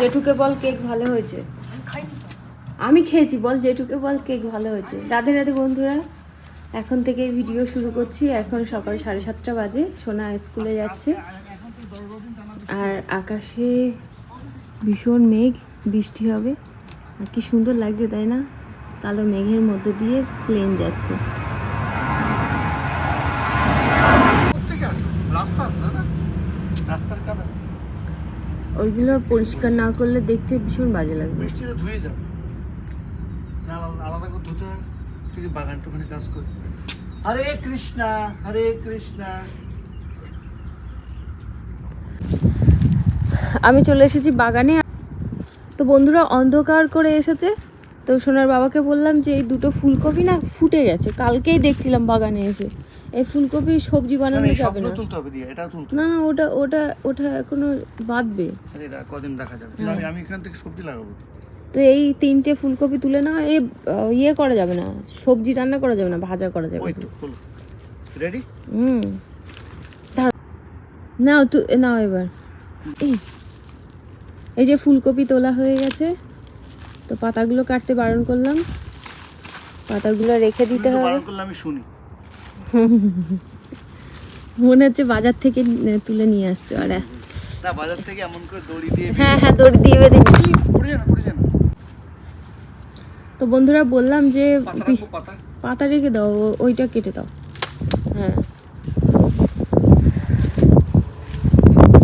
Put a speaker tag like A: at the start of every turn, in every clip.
A: জেঠুকে বল cake ভালো হয়েছে। আমি খেয়েছি, বল জেঠুকে বল কেক ভালো হয়েছে। রাধে রাধে বন্ধুরা, এখন থেকে ভিডিও শুরু করছি। এখন সকাল 7:30 বাজে, সোনা স্কুলে যাচ্ছে। আর আকাশে ভীষণ মেঘ, বৃষ্টি হবে। আর কি সুন্দর লাগছে তাই না, কালো মেঘের মধ্যে দিয়ে প্লেন যাচ্ছে। ওইগুলো পরিষ্কার না করলে দেখতে ভীষণ বাজে লাগবে।
B: বৃষ্টিটা ধুয়ে যাবে না, আলাদা করে ধুতে হয়। তুই বাগানটুখানি কাজ করি। হরে কৃষ্ণা হরে কৃষ্ণা।
A: আমি চলে এসেছি বাগানে। তো বন্ধুরা অন্ধকার করে এসেছে, তো সোনার বাবাকে বললাম যে এই দুটো ফুলকপি না ফুটে গেছে, কালকেই দেখছিলাম বাগানে এসে। এই ফুলকপি সবজি বানানো যাবে না। না না, ওটা ওটা ওটা এখনো বাঁধবে,
B: কদিন রাখা যাবে। আমি এখান থেকে সবজি লাগাবো।
A: তো এই 3টে ফুলকপি তুলে না, ইয়ে করা যাবে না, সবজি রান্না করা যাবে না, ভাজা করা যাবে।
B: রেডি?
A: নাও নাও এবার। এই যে ফুলকপি তোলা হয়ে গেছে, তো পাতাগুলো কাটতে বারণ করলাম, পাতাগুলো রেখে দিতে হবে।
B: আমি শুনি
A: মনে হচ্ছে বাজার থেকে তুলে নিয়ে আসছো। আর
B: না, বাজার থেকে এমন করে দড়ি দিয়ে,
A: হ্যাঁ হ্যাঁ দড়ি দিয়ে বেঁধে
B: পড়ে যায় না।
A: তো বন্ধুরা বললাম যে
B: পাতা
A: পাতা রেখে দাও, ওইটা কেটে দাও। হ্যাঁ,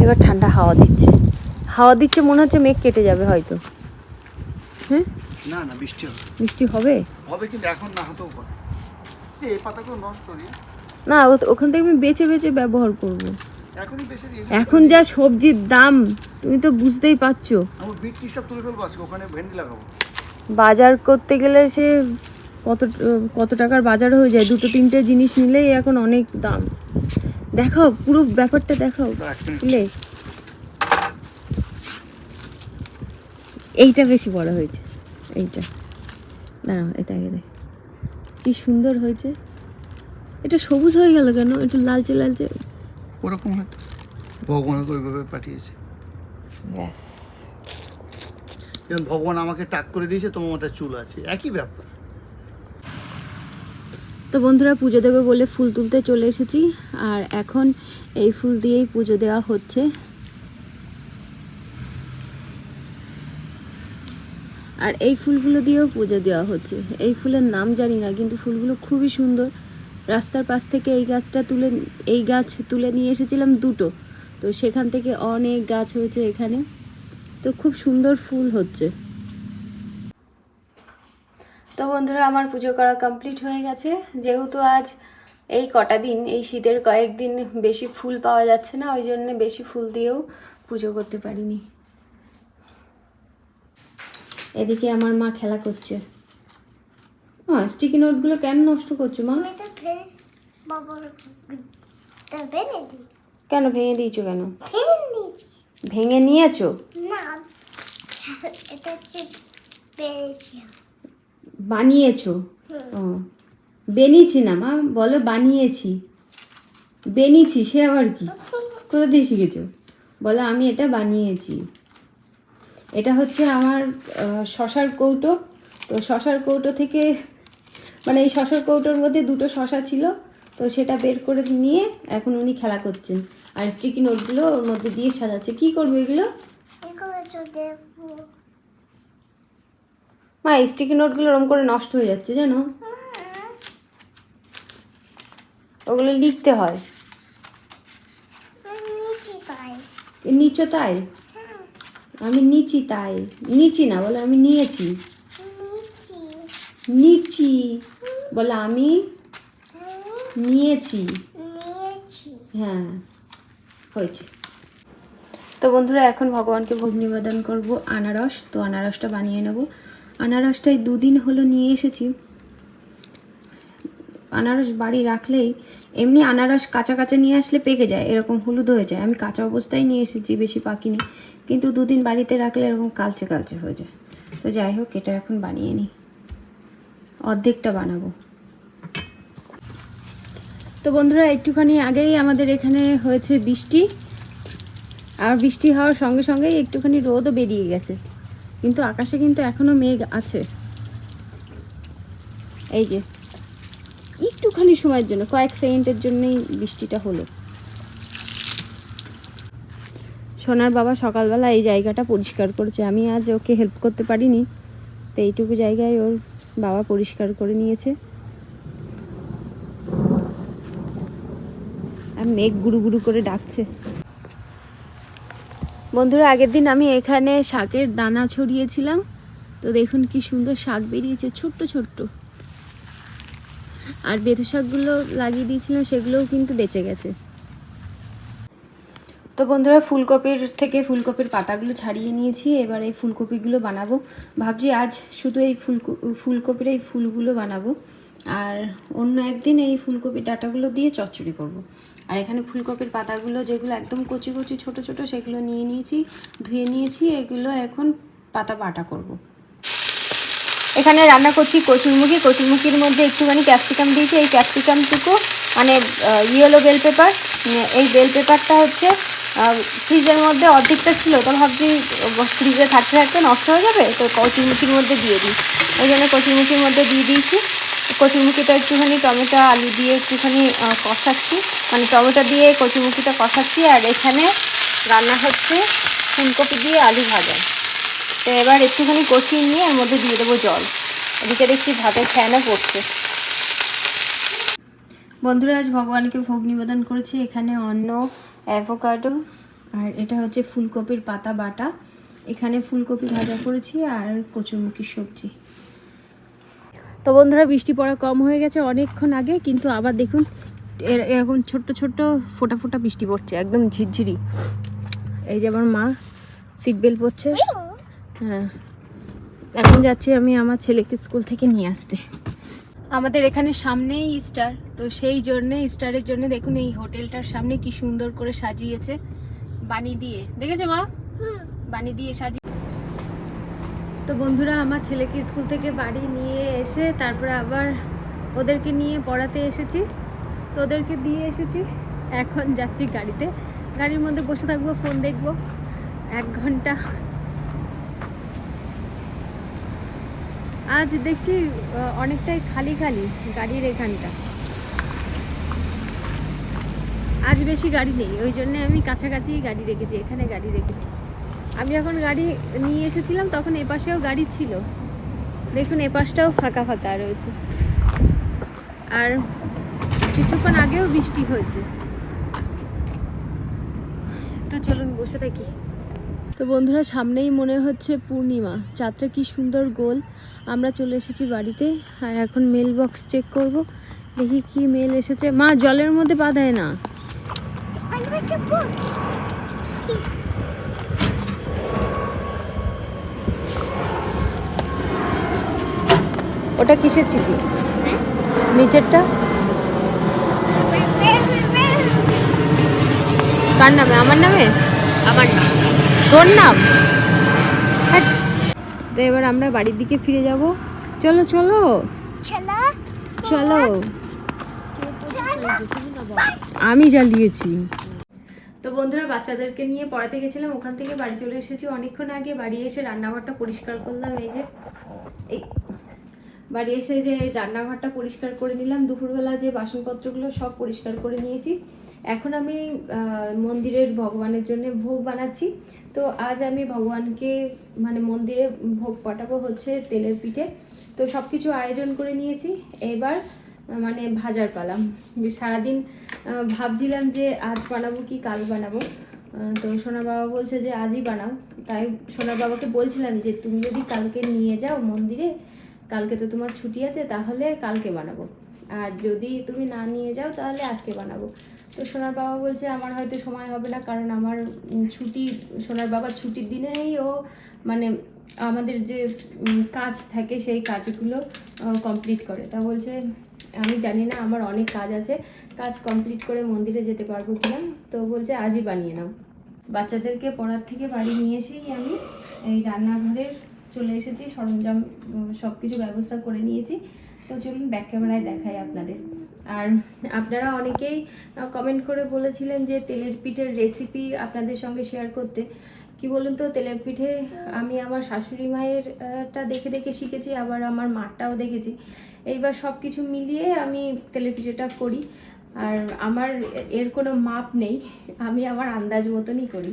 A: এবার ঠান্ডা হাওয়া দিচ্ছে, মনে হচ্ছে মেঘ কেটে যাবে হয়তো। হ্যাঁ,
B: না না, বৃষ্টি
A: হবে
B: কিন্তু এখন না হতেও পারে। এই পাতাগুলো নষ্ট হয়ে
A: না, ওখান থেকে আমি বেছে বেছে ব্যবহার করব।
B: এখনই বেশি দিয়ে,
A: এখন যা সবজির দাম তুমি তো বুঝতেই পারছো।
B: আমি বিট সব তুলে ফেলবো আজকে, ওখানে ভেন্ডি লাগাবো।
A: বাজার করতে গেলে সে কত টাকার বাজার হয়ে যায়, 2-3টে জিনিস নিলেই এখন অনেক দাম। দেখাও পুরো ব্যাপারটা, দেখাও খুলে। এইটা বেশি বড় হয়েছে, এইটা দাঁড়াও, এটা আগে দেখ কি সুন্দর হয়েছে। এটা সবুজ হয়ে গেল কেন, এটা লালচে লালচে।
B: ওরকম হয়তো ভগবানকে ওইভাবে পাঠিয়েছে।
A: ব্যাস,
B: যেমন ভগবান আমাকে টাক করে দিয়েছে, তোমার মাথায় চুল আছে, একই ব্যাপার।
A: তো বন্ধুরা পুজো দেবে বলে ফুল তুলতে চলে এসেছি, আর এখন এই ফুল দিয়েই পুজো দেওয়া হচ্ছে। আর এই ফুলগুলো দিয়েও পুজো দেওয়া হচ্ছে। এই ফুলের নাম জানি না, কিন্তু ফুলগুলো খুবই সুন্দর। রাস্তার পাশ থেকে এই গাছ তুলে নিয়ে এসেছিলাম 2টো, তো সেখান থেকে অনেক গাছ হয়েছে এখানে, তো খুব সুন্দর ফুল হচ্ছে। তো বন্ধুরা আমার পুজো করা কমপ্লিট হয়ে গেছে। যেহেতু আজ এই কটা দিন, এই শীতের কয়েকদিন বেশি ফুল পাওয়া যাচ্ছে না, ওই জন্য বেশি ফুল দিয়েও পুজো করতে পারিনি। এদিকে আমার মা খেলা করছে। স্টিকি নোটগুলো কেন নষ্ট করছো মা? কেন ভেঙে দিয়েছো? কেন ভেঙে নিয়েছো? বানিয়েছো? ও, বেনিয়েছি না মা, বলো বানিয়েছি। বেনিয়েছি সে আবার কি, কোথা দিয়ে শিখেছো? বলো আমি এটা বানিয়েছি। এটা হচ্ছে আমার শশার কৌটো। তো শশার কৌটো থেকে, মানে এই শশার কৌটোর মধ্যে 2টো শশা ছিল, তো সেটা বের করে নিয়ে এখন উনি খেলা করছেন। আর স্টিকি নোটগুলো ওর মধ্যে দিয়ে সাজাচ্ছে। কি করবে এগুলো? মা এই স্টিকি নোটগুলো ওরকম করে নষ্ট হয়ে যাচ্ছে জানো, ওগুলো লিখতে হয়। নিচো তাই? আমি নিচি তাই? নিচি না, বলে আমি নিয়েছি। নিচি বলে আমি নিয়েছি। হ্যাঁ হয়েছে। তো বন্ধুরা এখন ভগবানকে ভোগ নিবেদন করব আনারস। তো আনারসটা বানিয়ে নেব। আনারসটাই 2 দিন হলো নিয়ে এসেছি। আনারস বাড়ি রাখলেই, এমনি আনারস কাঁচা কাঁচা নিয়ে আসলে পেকে যায়, এরকম হলুদ হয়ে যায়। আমি কাঁচা অবস্থায় নিয়ে এসেছি, বেশি পাকিনি, কিন্তু 2 দিন বাড়িতে রাখলে এরকম কালচে কালচে হয়ে যায়। তো যাই হোক, এটা এখন বানিয়ে নিই, অর্ধেকটা বানাবো। তো বন্ধুরা একটুখানি আগেই আমাদের এখানে হয়েছে বৃষ্টি, আর বৃষ্টি হওয়ার সঙ্গে সঙ্গেই একটুখানি রোদও বেরিয়ে গেছে, কিন্তু আকাশে কিন্তু এখনো মেঘ আছে। এই যে একটুখানি সময়ের জন্য, কয়েক সেকেন্ডের জন্যই বৃষ্টিটা হলো। সোনার বাবা সকালবেলা এই জায়গাটা পরিষ্কার করেছে, আমি আজ ওকে হেল্প করতে পারিনি, তো এইটুকু জায়গায় ওর বাবা পরিষ্কার করে নিয়েছে। আর মেঘ গুরু গুরু করে ডাকছে। বন্ধুরা, আগের দিন আমি এখানে শাকের দানা ছড়িয়েছিলাম, তো দেখুন কি সুন্দর শাক বেরিয়েছে, ছোট্ট ছোট্ট। আর বেথু শাকগুলো লাগিয়ে দিয়েছিলাম, সেগুলোও কিন্তু বেঁচে গেছে। তো বন্ধুরা, ফুলকপির পাতাগুলো ছাড়িয়ে নিয়েছি, এবার এই ফুলকপিগুলো বানাবো। ভাবছি আজ শুধু এই ফুলকপির এই ফুলগুলো বানাবো, আর অন্য একদিন এই ফুলকপির ডাঁটাগুলো দিয়ে চচ্চড়ি করব। আর এখানে ফুলকপির পাতাগুলো যেগুলো একদম কচি কচি ছোট ছোট, সেগুলো নিয়ে নিয়েছি, ধুয়ে নিয়েছি। এগুলো এখন পাতা বাটা করব। এখানে রান্না করছি কচুরমুখির মধ্যে একটুখানি ক্যাপসিকাম দিয়েছি। এই ক্যাপসিকামটুকু মানে ইয়েলো বেল পেপার, এই বেল পেপারটা হচ্ছে ফ্রিজের মধ্যে অর্ধেকটা ছিল, তো ভাবছি ফ্রিজে থাকতে থাকতে নষ্ট হয়ে যাবে, তো কচুরমুখির মধ্যে দিয়ে দিই। ওই জন্য কচুরমুখির মধ্যে দিয়ে দিয়েছি। কচুরমুখিটা একটুখানি টমেটো আলু দিয়ে একটুখানি কষাচ্ছি, মানে টমেটো দিয়ে কচুরমুখিটা কষাচ্ছি। আর এখানে রান্না হচ্ছে ফুলকপি দিয়ে আলু ভাজা। তো এবার একটুখানি কষিয়ে নিয়ে এর মধ্যে দিয়ে দেবো জল। এদিকে দেখছি ভাতের ফ্যানও পড়ছে। বন্ধুরা, আজ ভগবানকে ভোগ নিবেদন করেছি। এখানে অন্ন, অ্যাভোকাডো, আর এটা হচ্ছে ফুলকপির পাতা বাটা। এখানে ফুলকপি ভাজা করেছি আর কচুরমুখির সবজি। তো বন্ধুরা, বৃষ্টি পড়া কম হয়ে গেছে অনেকক্ষণ আগে, কিন্তু আবার দেখুন এরকম ছোট্ট ছোট্ট ফোঁটা ফোঁটা বৃষ্টি পড়ছে, একদম ঝিরঝিরি। এই যে আমার মা সিট বেল্ট পরছে। হ্যাঁ, এখন যাচ্ছি আমি আমার ছেলেকে স্কুল থেকে নিয়ে আসতে। আমাদের এখানে সামনেই ইস্টার, তো সেই জন্যে ইস্টারের জন্য দেখুন এই হোটেলটার সামনে কি সুন্দর করে সাজিয়েছে বানি দিয়ে। দেখেছো মা? বানি দিয়ে সাজিয়ে। তো বন্ধুরা, আমার ছেলেকে স্কুল থেকে বাড়ি নিয়ে এসে তারপরে আবার ওদেরকে নিয়ে পড়াতে এসেছি, তো ওদেরকে দিয়ে এসেছি। এখন যাচ্ছি গাড়িতে, গাড়ির মধ্যে বসে থাকবো, ফোন দেখবো 1 ঘন্টা। আজ দেখছি অনেকটাই খালি খালি গাড়ির এখানটা, আজ বেশি গাড়ি নেই, ওই জন্য আমি কাছাকাছি গাড়ি রেখেছি, এখানে গাড়ি রেখেছি। আমি যখন গাড়ি নিয়ে এসেছিলাম তখন এপাশেও গাড়ি ছিল, দেখুন এপাশটাও ফাঁকা ফাঁকা রয়েছে। আর কিছুক্ষণ আগেও বৃষ্টি হয়েছে। তো চলুন বসে থাকি। তো বন্ধুরা, সামনেই মনে হচ্ছে পূর্ণিমা, চাঁদটা কি সুন্দর গোল। আমরা চলে এসেছি বাড়িতে, আর এখন মেল বক্স চেক করব, দেখি কি মেল এসেছে। মা, জলের মধ্যে পা দেয় না। ওটা কিসের চিঠি? নিচেরটা কার নামে? আমার নামে? আমার নাম। তোর নাম? তো এবার আমরা বাড়ির দিকে ফিরে যাব। চলো চলো চলো, আমি জ্বালিয়েছি। তো বন্ধুরা, বাচ্চাদেরকে নিয়ে পড়াতে গেছিলাম, ওখান থেকে বাড়ি চলে এসেছি অনেকক্ষণ আগে। বাড়ি এসে রান্নাঘরটা পরিষ্কার করলাম। এই বাড়ি এসে যে রান্নাঘরটা পরিষ্কার করে নিলাম, দুপুরবেলা যে বাসনপত্রগুলো সব পরিষ্কার করে নিয়েছি। এখন আমি মন্দিরের ভগবানের জন্য ভোগ বানাচ্ছি। তো আজ আমি ভগবানকে মানে মন্দিরে ভোগ পাঠাবো হচ্ছে তেলের পিঠে। তো সব কিছু আয়োজন করে নিয়েছি, এবার মানে ভাজার পালা। সারাদিন ভাবছিলাম যে আজ বানাবো কি কাল বানাবো, তো সোনার বাবা বলছে যে আজই বানাও। তাই সোনার বাবাকে বলছিলাম যে তুমি যদি কালকে নিয়ে যাও মন্দিরে, কালকে তো তোমার ছুটি আছে, তাহলে কালকে বানাবো, আর যদি তুমি না নিয়ে যাও তাহলে আজকে বানাবো। তো সোনার বাবা বলছে আমার হয়তো সময় হবে না, কারণ আমার ছুটি, সোনার বাবার ছুটির দিনেই ও মানে আমাদের যে কাজ থাকে সেই কাজগুলো কমপ্লিট করে। তা বলছে আমি জানি না, আমার অনেক কাজ আছে, কাজ কমপ্লিট করে মন্দিরে যেতে পারবো কিনা। তো বলছে আজই বানিয়ে নাও। বাচ্চাদেরকে পড়ার থেকে বাড়ি নিয়ে এসেই আমি এই রান্নাঘরে চলে এসেছি, সরঞ্জাম সব কিছু ব্যবস্থা করে নিয়েছি। তো চলুন ব্যাক ক্যামেরায় দেখাই আপনাদের। আর আপনারা অনেকেই কমেন্ট করে বলেছিলেন যে তেলের পিঠের রেসিপি আপনাদের সঙ্গে শেয়ার করতে। কি বলুন তো, তেলের পিঠে আমি আমার শাশুড়ি মায়ের টা দেখে দেখে শিখেছি, আবার আমার মাটাও দেখেছি। এইবার সব কিছু মিলিয়ে আমি তেলের পিঠেটা করি। আর আমার এর কোনো মাপ নেই, আমি আমার আন্দাজ মতনই করি।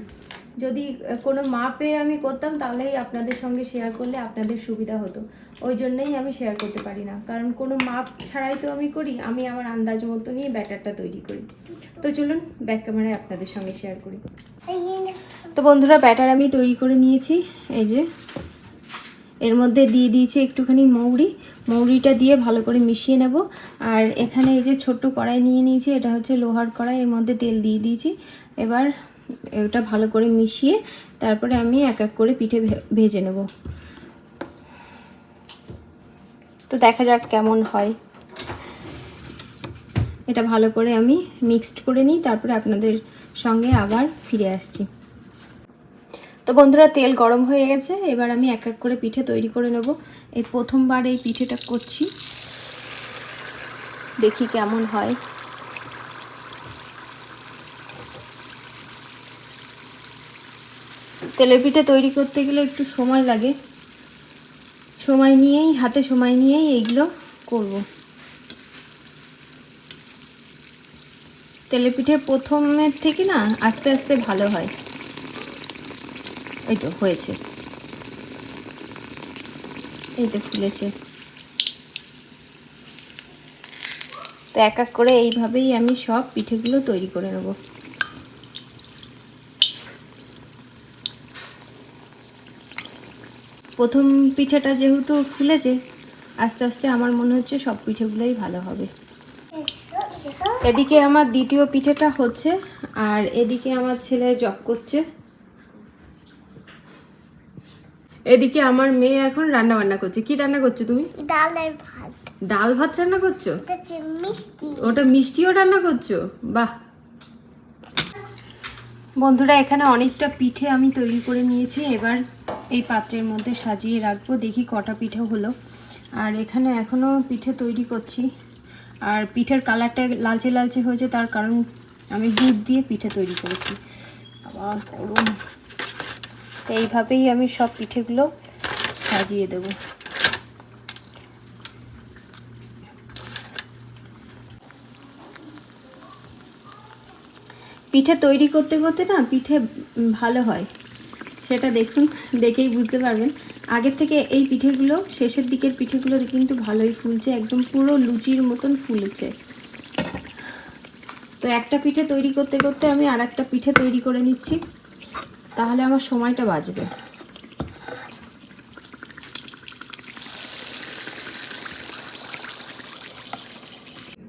A: যদি কোনো মাপে আমি করতাম তাহলেই আপনাদের সঙ্গে শেয়ার করলে আপনাদের সুবিধা হতো। ওই জন্যই আমি শেয়ার করতে পারি না, কারণ কোনো মাপ ছাড়াই তো আমি করি। আমি আমার আন্দাজ মতনই ব্যাটারটা তৈরি করি। তো চলুন ব্যাক ক্যামেরায় আপনাদের সঙ্গে শেয়ার করি। তো বন্ধুরা, ব্যাটার আমি তৈরি করে নিয়েছি। এই যে এর মধ্যে দিয়ে দিয়েছি একটুখানি মৌরিটা দিয়ে ভালো করে মিশিয়ে নেব। আর এখানে এই যে ছোট্ট কড়াই নিয়ে নিয়েছি, এটা হচ্ছে লোহার কড়াই, এর মধ্যে তেল দিয়ে দিয়েছি। এবার এটা ভালো করে মিশিয়ে তারপরে আমি এক এক করে পিঠে ভেজে নেব। তো দেখা যাক কেমন হয়। এটা ভালো করে আমি মিক্সড করে নিই, তারপরে আপনাদের সঙ্গে আবার ফিরে আসছি। তো বন্ধুরা, তেল গরম হয়ে গেছে, এবার আমি এক এক করে পিঠে তৈরি করে নেব। এই প্রথমবার এই পিঠেটা করছি, দেখি কেমন হয়। তেলের পিঠে তৈরি করতে গেলে একটু সময় লাগে, হাতে সময় নিয়েই এইগুলো করব। তেলের পিঠে প্রথমের থেকে না আস্তে আস্তে ভালো হয়। এই তো হয়েছে, এই তো ফুলেছে। তো এক এক করে এইভাবেই আমি সব পিঠেগুলো তৈরি করে নেব। প্রথম পিঠেটা যেহেতু ফুলেছে, আস্তে আস্তে আমার মনে হচ্ছে সব পিঠেগুলোই ভালো হবে। এদিকে আমার দ্বিতীয় পিঠেটা হচ্ছে, আর এদিকে আমার ছেলে জব করছে। এদিকে আমার মেয়ে এখন রান্না বান্না করছে। কি রান্না করছো তুমি? ডাল ভাত রান্না করছো? ওটা মিষ্টিও রান্না করছো? বাহ। বন্ধুরা, এখানে অনেকটা পিঠে আমি তৈরি করে নিয়েছি। এবার এই পাত্রের মধ্যে সাজিয়ে রাখবো, দেখি কটা পিঠে হলো। আর এখানে এখনও পিঠে তৈরি করছি। আর পিঠের কালারটা লালচে লালচে হয়েছে, তার কারণ আমি দুধ দিয়ে পিঠে তৈরি করেছি। আবার গরম। তো এইভাবেই আমি সব পিঠেগুলো সাজিয়ে দেব। পিঠে তৈরি করতে করতে না পিঠে ভালো হয়, সেটা দেখুন, দেখেই বুঝতে পারবেন। আগের থেকে এই পিঠেগুলো, শেষের দিকের পিঠেগুলো কিন্তু ভালোই ফুলছে, একদম পুরো লুচির মতন ফুলছে। তো একটা পিঠে তৈরি করতে করতে আমি আর একটা পিঠে তৈরি করে নিচ্ছি, তাহলে আমার সময়টা বাঁচবে।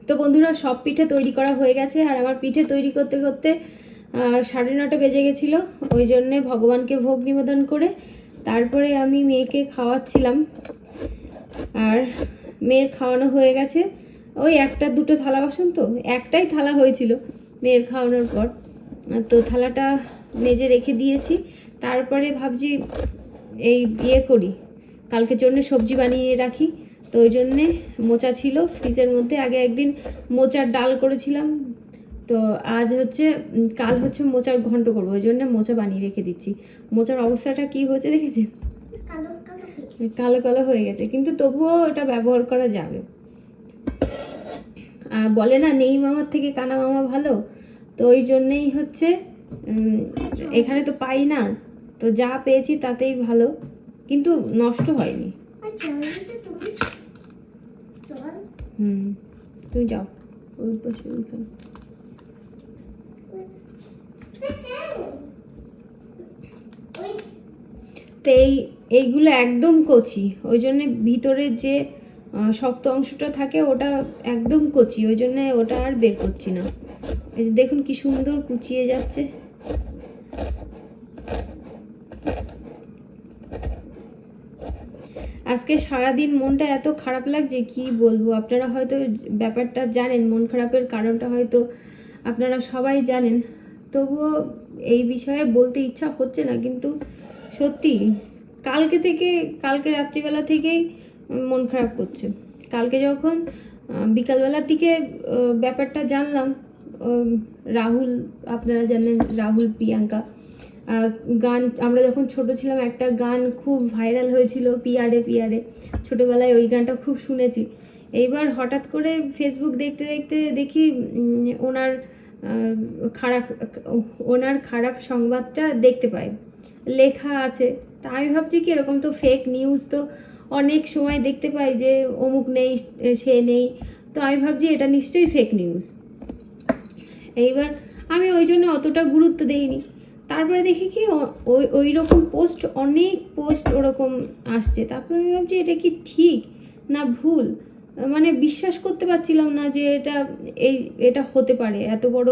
A: তো বন্ধুরা, সব পিঠে তৈরি করা হয়ে গেছে। আর আমার পিঠে তৈরি করতে করতে 9:30 বেজে গেছিলো। ওই জন্যে ভগবানকে ভোগ নিবেদন করে তারপরে আমি মেয়েকে খাওয়াচ্ছিলাম। আর মেয়ের খাওয়ানো হয়ে গেছে। ওই একটা দুটো থালা বাসন, তো একটাই থালা হয়েছিল মেয়ের খাওয়ানোর পর, তো থালাটা মেজে রেখে দিয়েছি। তারপরে ভাবছি এই করি, কালকের জন্য সবজি বানিয়ে রাখি। তো ওই জন্যে মোচা ছিল ফ্রিজের মধ্যে, আগে একদিন মোচার ডাল করেছিলাম। তো আজ হচ্ছে, কাল হচ্ছে মোচার ঘন্ট করবো, ওই জন্য মোচা বানিয়ে রেখে দিচ্ছি। মোচার অবস্থাটা কি হয়েছে দেখেছেন? কালো কালো হয়ে গেছে, কিন্তু তবুও এটা ব্যবহার করা যাবে। আর বলে না, নেই মামার থেকে কানা মামা ভালো। তো ওই জন্যেই হচ্ছে, এখানে তো পাই না, তো যা পেয়েছি তাতেই ভালো, কিন্তু নষ্ট হয়নি। তুমি যাও ওই পাশে, ওইখানে। তো এইগুলো একদম কচি, ওই জন্যে ভিতরে যে শক্ত অংশটা থাকে ওটা একদম কচি, ওই জন্যে ওটা আর বের করছি না। এই যে দেখুন কি সুন্দর কুচিয়ে যাচ্ছে। আজকে সারাদিন মনটা এত খারাপ লাগছে, কি বলবো। আপনারা হয়তো ব্যাপারটা জানেন, মন খারাপের কারণটা হয়তো আপনারা সবাই জানেন, তবুও এই বিষয়ে বলতে ইচ্ছা হচ্ছে না। কিন্তু সত্যি কালকে রাত্রিবেলা থেকেই মন খারাপ করছে। কালকে যখন বিকালবেলার দিকে ব্যাপারটা জানলাম। রাহুল, আপনারা জানেন রাহুল প্রিয়াঙ্কা, গান, আমরা যখন ছোট ছিলাম একটা গান খুব ভাইরাল হয়েছিল, পিয়ারে পিয়ারে, ছোটোবেলায় ওই গানটা খুব শুনেছি। এইবার হঠাৎ করে ফেসবুক দেখতে দেখতে দেখি ওনার খারাপ সংবাদটা দেখতে পাই, লেখা আছে। তা আমি ভাবছি কি এরকম তো ফেক নিউজ তো অনেক সময় দেখতে পাই যে অমুক নেই, সে নেই, তো আমি ভাবছি এটা নিশ্চয়ই ফেক নিউজ। এইবার আমি ওই জন্য অতটা গুরুত্ব দেইনি। তারপরে দেখি কি ওই রকম অনেক পোস্ট ওরকম আসছে। তারপরে আমি ভাবছি এটা কি ঠিক না ভুল, মানে বিশ্বাস করতে পারছিলাম না যে এটা হতে পারে, এত বড়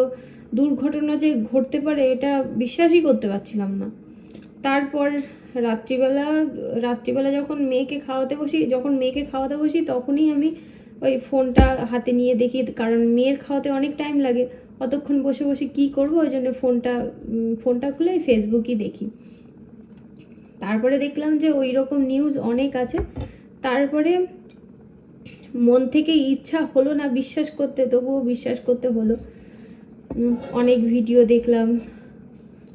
A: দুর্ঘটনা যে ঘটতে পারে এটা বিশ্বাসই করতে পারছিলাম না। তারপর রাত্রিবেলা যখন মেয়েকে খাওয়াতে বসি তখনই আমি ওই ফোনটা হাতে নিয়ে দেখি, কারণ মেয়ের খাওয়াতে অনেক টাইম লাগে, অতক্ষণ বসে বসে কী করবো, ওই জন্য ফোনটা খুলে ফেসবুকই দেখি। তারপরে দেখলাম যে ওই রকম নিউজ অনেক আছে। তারপরে মন থেকে ইচ্ছা হলো না বিশ্বাস করতে, তবুও বিশ্বাস করতে হলো। অনেক ভিডিও দেখলাম।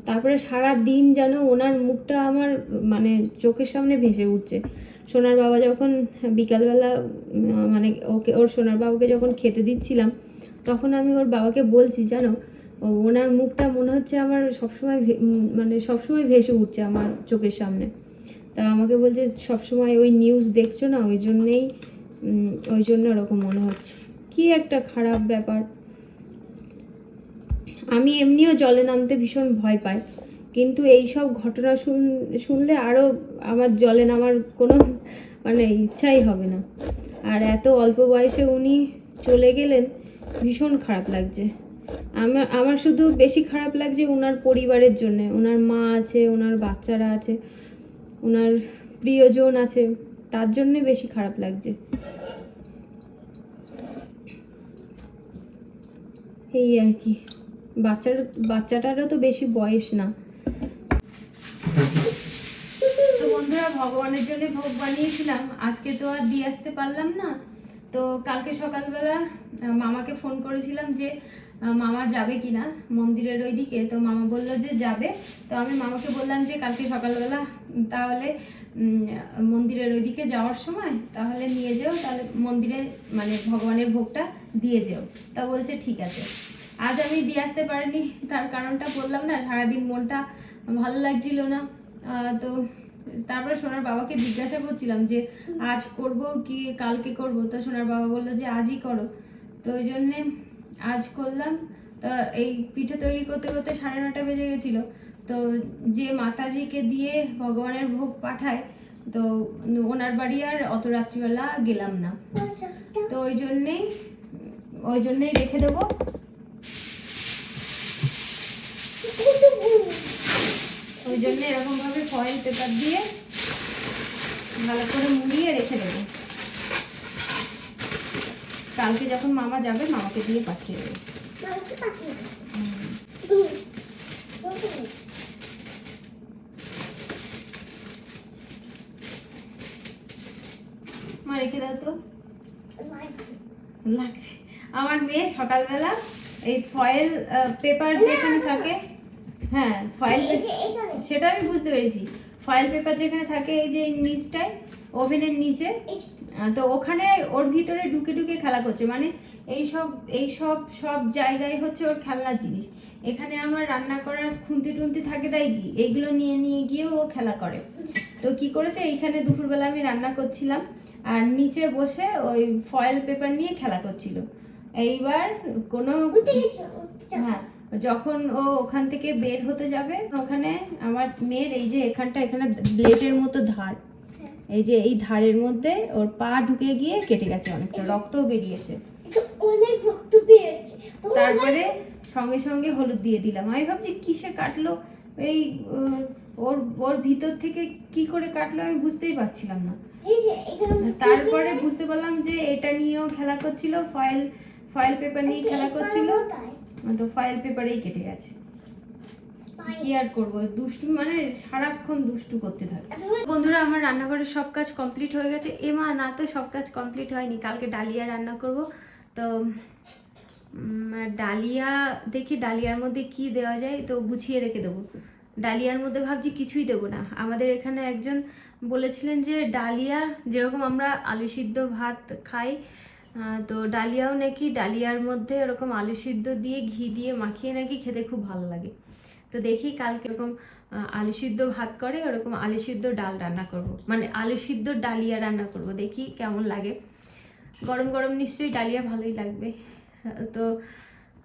A: তারপরে সারা দিন যেন ওনার মুখটা আমার মানে চোখের সামনে ভেসে উঠছে। সোনার বাবা যখন বিকালবেলা মানে ওর সোনার বাবাকে যখন খেতে দিচ্ছিলাম, তখন আমি ওর বাবাকে বলছি, জানো ওনার মুখটা মনে হচ্ছে আমার সবসময় ভেসে উঠছে আমার চোখের সামনে। তা আমাকে বলছে সবসময় ওই নিউজ দেখছো না, ওই জন্য ওরকম মনে হচ্ছে। কি একটা খারাপ ব্যাপার। আমি এমনিও জলে নামতে ভীষণ ভয় পাই, কিন্তু এই সব ঘটনা শুনলে আরও আমার জলে নামার কোনো ইচ্ছাই হবে না। আর এত অল্প বয়সে উনি চলে গেলেন, ভীষণ খারাপ লাগছে। আমার শুধু বেশি খারাপ লাগছে ওনার পরিবারের জন্যে। ওনার মা আছে, ওনার বাচ্চারা আছে, ওনার প্রিয়জন আছে, তার জন্যে বেশি খারাপ লাগছে। এই আর কি, বাচ্চাটারও তো বেশি বয়স না। তো বন্ধুরা, ভগবানের জন্য ভোগ বানিয়েছিলাম, আজকে তো আর দিয়ে আসতে পারলাম না। তো কালকে সকালবেলা মামাকে ফোন করেছিলাম যে মামা যাবে কিনা মন্দিরের ওই দিকে। তো মামা বললো যে যাবে। তো আমি মামাকে বললাম যে কালকে সকালবেলা তাহলে মন্দিরের ওই দিকে যাওয়ার সময় তাহলে নিয়ে যেও, তাহলে মন্দিরে ভগবানের ভোগটা দিয়ে যেও। তা বলছে ঠিক আছে। আজ আমি দিয়ে আসতে পারিনি, তার কারণটা বললাম না, সারাদিন মনটা ভালো লাগছিল না। তো তারপরে সোনার বাবাকে জিজ্ঞাসা করছিলাম যে আজ করব কি কালকে করব। তো সোনার বাবা বললো যে আজই করো। তো ওই জন্যে আজ করলাম। তো এই পিঠে তৈরি করতে করতে 9:30 বেজে গেছিলো। তো যে মাতাজিকে দিয়ে ভগবানের ভোগ পাঠায়, তো ওনার বাড়ি আর অত রাত্রিবেলা গেলাম না। তো ওই জন্যেই রেখে দেবো। ওই জন্য এরকম ভাবে ফয়েল পেপার দিয়ে ভালো করে মুড়িয়ে রেখে দেবো। কালকে যখন মামা যাবে মামাকে দিয়ে পাঠিয়ে দেবো। মা রেখে দাও তো, লাগবে। আমার মেয়ে সকালবেলা এই ফয়েল পেপার যেখানে থাকে, হ্যাঁ ফয়েল, সেটা আমি বুঝতে পেরেছি। ফয়েল পেপার যেখানে থাকে এই যে নিচটায়, ওভেনের নিচে, তো ওখানে ওর ভিতরে ঢুকে ঢুকে খেলা করছে। এই সব জায়গায় হচ্ছে ওর খেলনার জিনিস। এখানে আমার রান্না করার খুন্তি টুন্তি থাকে, তাই কি এইগুলো নিয়ে গিয়েও ও খেলা করে। তো কি করেছে, এইখানে দুপুরবেলা আমি রান্না করছিলাম আর নিচে বসে ওই ফয়েল পেপার নিয়ে খেলা করছিল। এইবার হ্যাঁ, যখন ও ওখান থেকে বের হতে যাবে, ওখানে আমার মেয়ের এই যে এখানে ব্লেডের মতো ধার, এই যে এই ধারের মধ্যে ওর পা ঢুকে গিয়ে কেটে গেছে, অনেকটা রক্তও বেরিয়েছে। তারপরে সঙ্গে সঙ্গে হলুদ দিয়ে দিলাম। আমি ভাবছি কিসে কাটলো, এই ওর ভিতর থেকে কি করে কাটলো আমি বুঝতেই পারছিলাম না। তারপরে বুঝতে পারলাম যে এটা নিয়েও খেলা করছিল, ফয়েল পেপার নিয়ে খেলা করছিল, তো ফয়েল পেপারেই কেটে গেছে। কি আর করবো, দুষ্টু মানে সারাক্ষণ দুষ্টু করতে থাকে। বন্ধুরা আমার রান্নাঘরের সব কাজ কমপ্লিট হয়ে গেছে। এমা না, তো সব কাজ কমপ্লিট হয়নি, কালকে ডালিয়া রান্না করব। তো ডালিয়া দেখি ডালিয়ার মধ্যে কি দেওয়া যায়, তো গুছিয়ে রেখে দেবো। ডালিয়ার মধ্যে ভাবছি কিছুই দেবো না। আমাদের এখানে একজন বলেছিলেন যে ডালিয়া যেরকম আমরা আলু সিদ্ধ ভাত খাই, তো ডালিয়াও নাকি ডালিয়ার মধ্যে ওরকম আলু সিদ্ধ দিয়ে ঘি দিয়ে মাখিয়ে নাকি খেতে খুব ভালো লাগে। তো দেখি কালকে এরকম আলু সিদ্ধ ভাত করে ওরকম আলু সিদ্ধ ডাল রান্না করব, মানে আলু সিদ্ধ ডালিয়া রান্না করব, দেখি কেমন লাগে। গরম গরম নিশ্চয়ই ডালিয়া ভালোই লাগবে। তো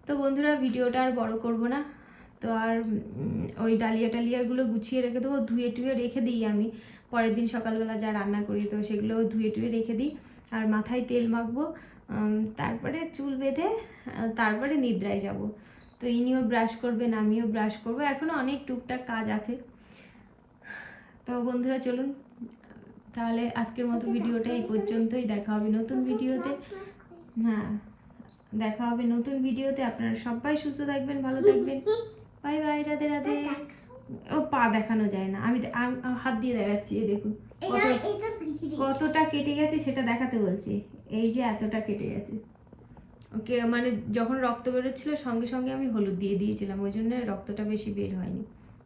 A: তো বন্ধুরা ভিডিওটা আর বড় করব না। তো আর ওই ডালিয়াগুলো গুছিয়ে রেখে দেবো, ধুয়ে টুয়ে রেখে দিই আমি। পরের দিন সকালবেলা যা রান্না করি তো সেগুলো ধুয়ে টুয়ে রেখে দিই। আর মাথায় তেল মাখবো, তারপরে চুল বেঁধে তারপরে নিদ্রায় যাব। তো ইনিও ব্রাশ করবেন, আমিও ব্রাশ করবো, এখনও অনেক টুকটাক কাজ আছে। তো বন্ধুরা চলুন তাহলে আজকের মতো ভিডিওটা এই পর্যন্তই। দেখা হবে নতুন ভিডিওতে। হ্যাঁ, দেখা হবে নতুন ভিডিওতে। আপনারা সবাই সুস্থ থাকবেন, ভালো থাকবেন। Bye bye, Radhe Radhe. ও পা দেখানো যায় না, আমি হাত দিয়ে দেখাচ্ছি। এই দেখুন কতটা কেটে গেছে সেটা দেখাতে বলছি। এই যে এতটা কেটে গেছে। ওকে, মানে যখন রক্ত বেরোচ্ছিল সঙ্গে সঙ্গে আমি হলুদ দিয়ে দিয়েছিলাম, ওই জন্য রক্তটা বেশি বের হয়নি।